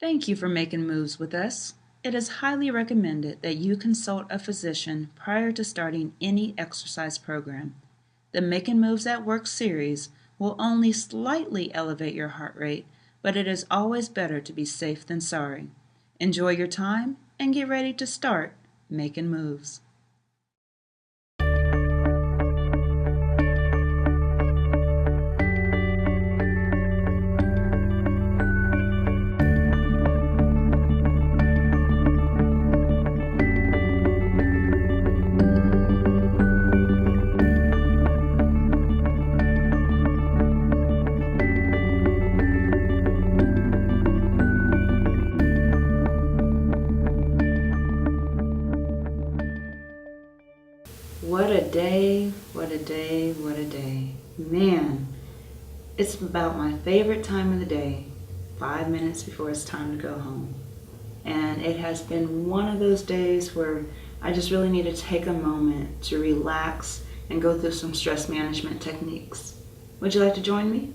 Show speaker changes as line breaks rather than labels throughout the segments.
Thank you for making moves with us. It is highly recommended that you consult a physician prior to starting any exercise program. The Making Moves at Work series will only slightly elevate your heart rate, but it is always better to be safe than sorry. Enjoy your time and get ready to start making moves. What a day, what a day, what a day. Man, it's about my favorite time of the day, 5 minutes before it's time to go home. And it has been one of those days where I just really need to take a moment to relax and go through some stress management techniques. Would you like to join me?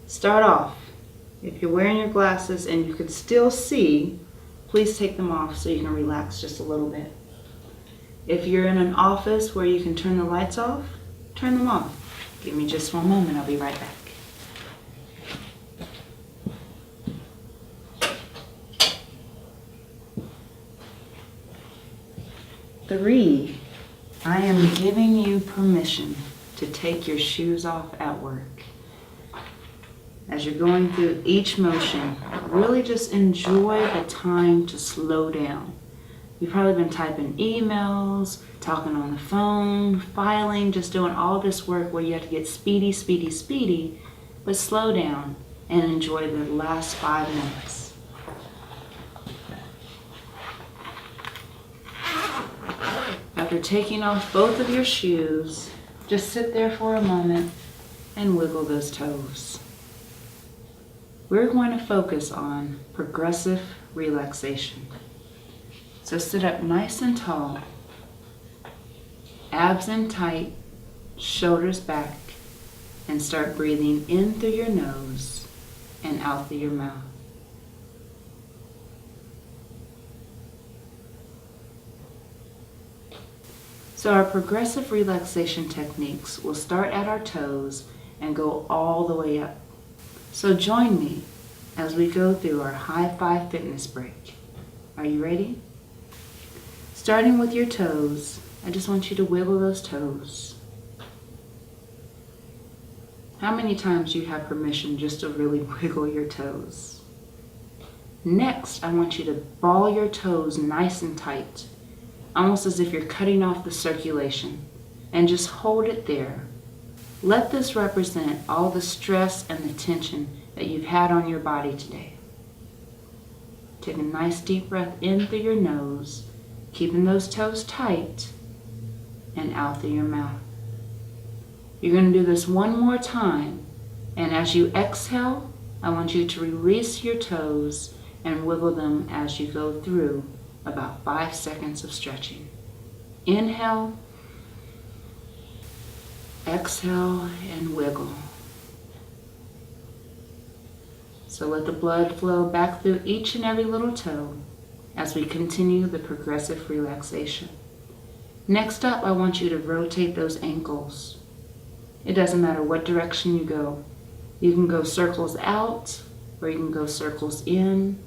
Start off. If you're wearing your glasses and you can still see, please take them off so you can relax just a little bit. If you're in an office where you can turn the lights off, turn them off. Give me just one moment, I'll be right back. 3, I am giving you permission to take your shoes off at work. As you're going through each motion, really just enjoy the time to slow down. You've probably been typing emails, talking on the phone, filing, just doing all this work where you have to get speedy, speedy, speedy, but slow down and enjoy the last 5 minutes. After taking off both of your shoes, just sit there for a moment and wiggle those toes. We're going to focus on progressive relaxation. So sit up nice and tall, abs in tight, shoulders back, and start breathing in through your nose and out through your mouth. So our progressive relaxation techniques will start at our toes and go all the way up. So join me as we go through our high five fitness break. Are you ready? Starting with your toes, I just want you to wiggle those toes. How many times do you have permission just to really wiggle your toes? Next, I want you to ball your toes nice and tight, almost as if you're cutting off the circulation, and just hold it there. Let this represent all the stress and the tension that you've had on your body today. Take a nice deep breath in through your nose, keeping those toes tight, and out through your mouth. You're going to do this one more time, and as you exhale, I want you to release your toes and wiggle them as you go through about 5 seconds of stretching. Inhale, exhale, and wiggle. So let the blood flow back through each and every little toe as we continue the progressive relaxation. Next up, I want you to rotate those ankles. It doesn't matter what direction you go. You can go circles out or you can go circles in.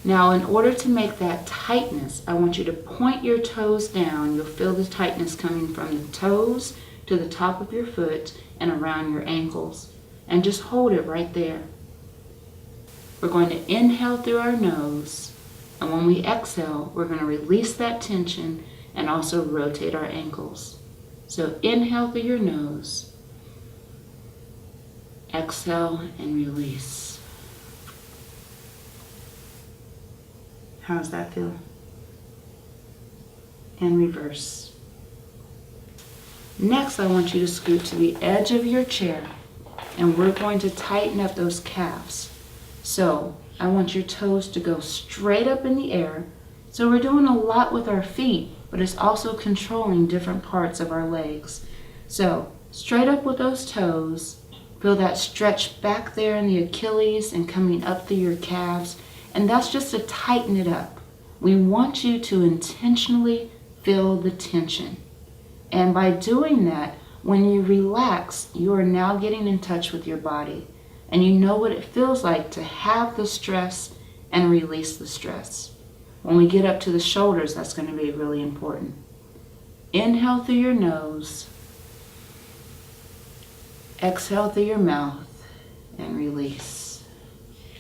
Now, in order to make that tightness, I want you to point your toes down. You'll feel the tightness coming from the toes to the top of your foot and around your ankles. And just hold it right there. We're going to inhale through our nose, and when we exhale, we're going to release that tension and also rotate our ankles. So inhale through your nose, exhale and release. How does that feel? And reverse. Next, I want you to scoot to the edge of your chair, and we're going to tighten up those calves. So I want your toes to go straight up in the air. So we're doing a lot with our feet, but it's also controlling different parts of our legs. So straight up with those toes, Feel that stretch back there in the Achilles and coming up through your calves. And that's just to tighten it up. We want you to intentionally feel the tension. And by doing that, when you relax, you are now getting in touch with your body. And you know what it feels like to have the stress and release the stress. When we get up to the shoulders, that's going to be really important. Inhale through your nose. Exhale through your mouth and release.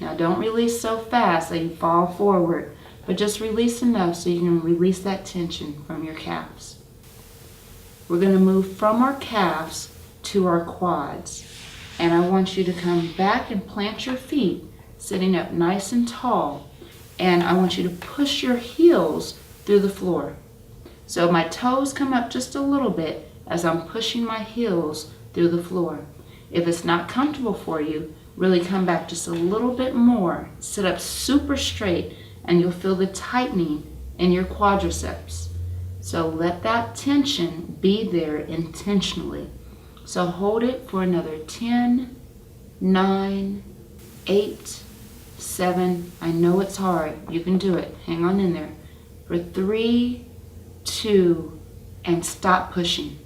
Now don't release so fast that you fall forward, but just release enough so you can release that tension from your calves. We're going to move from our calves to our quads. And I want you to come back and plant your feet, sitting up nice and tall. And I want you to push your heels through the floor. So my toes come up just a little bit as I'm pushing my heels through the floor. If it's not comfortable for you, really come back just a little bit more. Sit up super straight and you'll feel the tightening in your quadriceps. So let that tension be there intentionally. So hold it for another 10, 9, 8, 7. I know it's hard. You can do it. Hang on in there. For 3, 2, and stop pushing.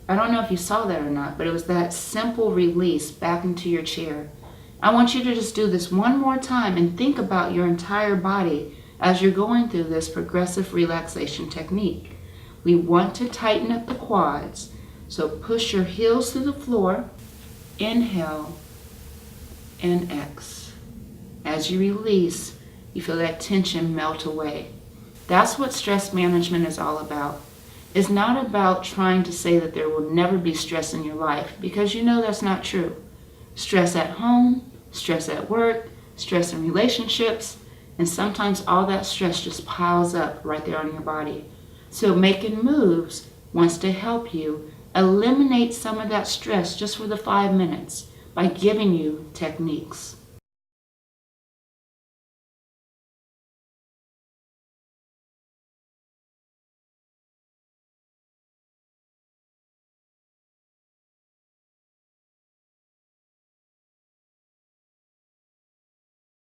I don't know if you saw that or not, but it was that simple release back into your chair. I want you to just do this one more time and think about your entire body as you're going through this progressive relaxation technique. We want to tighten up the quads. So push your heels to the floor. Inhale and exhale. As you release, you feel that tension melt away. That's what stress management is all about. It's not about trying to say that there will never be stress in your life, because you know that's not true. Stress at home, stress at work, stress in relationships, and sometimes all that stress just piles up right there on your body. So Making Moves wants to help you eliminate some of that stress just for the 5 minutes by giving you techniques.